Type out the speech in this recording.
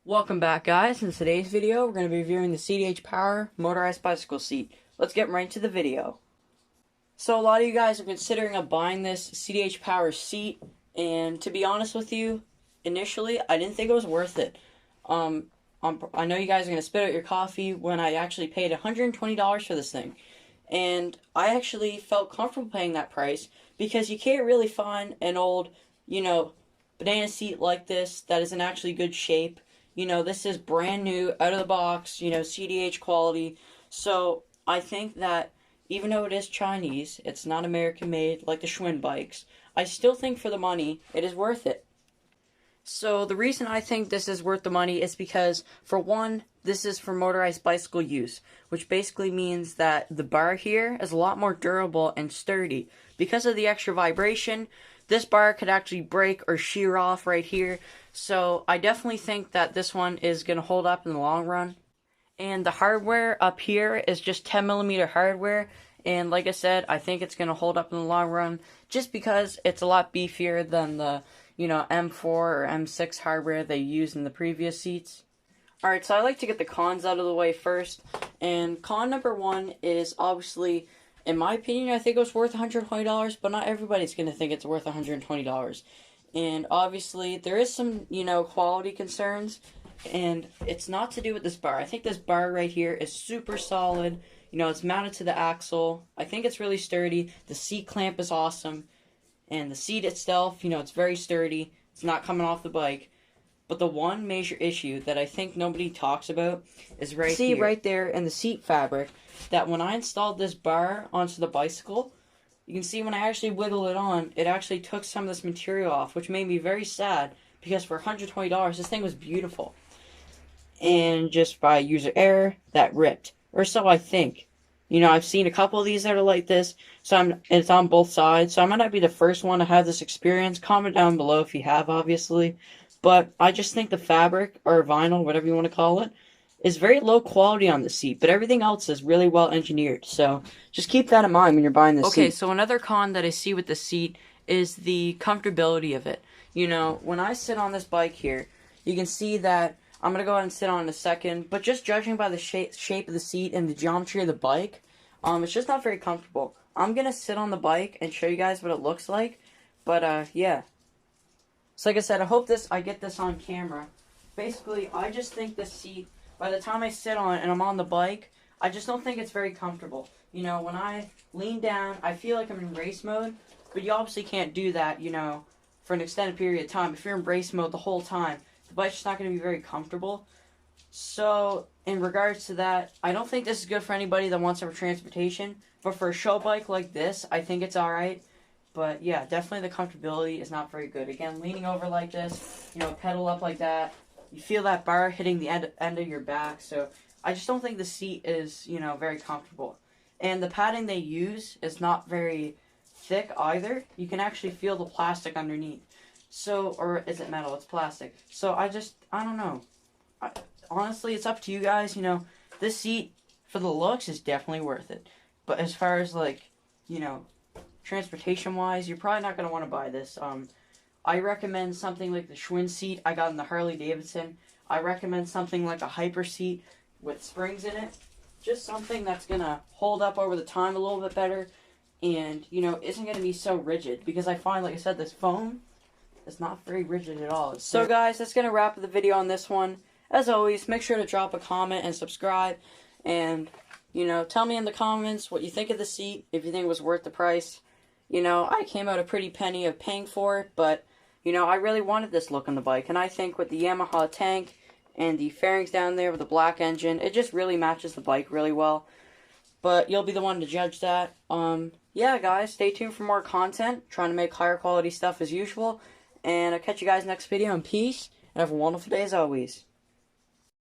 Welcome back, guys. In today's video, we're going to be reviewing the CDH Power motorized bicycle seat. Let's get right into the video. So a lot of you guys are considering buying this CDH Power seat, and to be honest with you, initially, I didn't think it was worth it. I know you guys are going to spit out your coffee when I actually paid $120 for this thing. And I actually felt comfortable paying that price because you can't really find an old, banana seat like this that is in actually good shape. This is brand new, out of the box, CDH quality. So I think that even though it is Chinese, it's not American made like the Schwinn bikes, I still think for the money, it is worth it. So the reason I think this is worth the money is because, for one, this is for motorized bicycle use, which basically means that the bar here is a lot more durable and sturdy. Because of the extra vibration, this bar could actually break or shear off right here. So I definitely think that this one is going to hold up in the long run. And the hardware up here is just 10mm hardware. And like I said, I think it's going to hold up in the long run just because it's a lot beefier than the, M4 or M6 hardware they used in the previous seats. Alright, so I like to get the cons out of the way first. And con number one is obviously, in my opinion, I think it was worth $120, but not everybody's going to think it's worth $120. And obviously, there is some, quality concerns, and it's not to do with this bar. I think this bar right here is super solid. It's mounted to the axle. I think it's really sturdy. The seat clamp is awesome. And the seat itself, it's very sturdy. It's not coming off the bike. But the one major issue that I think nobody talks about is right here. See right there in the seat fabric that when I installed this bar onto the bicycle, you can see when I actually wiggle it on, it actually took some of this material off, which made me very sad because for $120, this thing was beautiful. And just by user error, that ripped. Or so I think. I've seen a couple of these that are like this, so it's on both sides, so I might not be the first one to have this experience. Comment down below if you have, obviously. But I just think the fabric, or vinyl, whatever you want to call it, is very low quality on the seat, but everything else is really well engineered, so just keep that in mind when you're buying this seat. Okay, so another con that I see with the seat is the comfortability of it. When I sit on this bike here, you can see that I'm going to go ahead and sit on in a second, but just judging by the shape of the seat and the geometry of the bike, it's just not very comfortable. I'm going to sit on the bike and show you guys what it looks like, but yeah. So like I said, I hope I get this on camera. Basically, I just think this seat, by the time I sit on it and I'm on the bike, I just don't think it's very comfortable. When I lean down, I feel like I'm in race mode, but you obviously can't do that, for an extended period of time. If you're in race mode the whole time, the bike's just not going to be very comfortable. So, in regards to that, I don't think this is good for anybody that wants it for transportation, but for a show bike like this, I think it's alright. But yeah, definitely the comfortability is not very good. Again, leaning over like this, pedal up like that, you feel that bar hitting the end of your back, so I just don't think the seat is, very comfortable. And the padding they use is not very thick either. You can actually feel the plastic underneath. So, or is it metal? It's plastic. So I don't know. Honestly, it's up to you guys. This seat, for the looks, is definitely worth it. But as far as, transportation-wise, you're probably not going to want to buy this. I recommend something like the Schwinn seat I got in the Harley Davidson. I recommend something like a Hyper seat with springs in it. Just something that's going to hold up over the time a little bit better. And, isn't going to be so rigid. Because I find, like I said, this foam is not very rigid at all. So guys, that's going to wrap up the video on this one. As always, make sure to drop a comment and subscribe. And, tell me in the comments what you think of the seat, if you think it was worth the price. I came out a pretty penny of paying for it, but, I really wanted this look on the bike. And I think with the Yamaha tank and the fairings down there with the black engine, it just really matches the bike really well. But you'll be the one to judge that. Yeah, guys, stay tuned for more content. Trying to make higher quality stuff as usual. And I'll catch you guys next video, and peace, and have a wonderful day as always.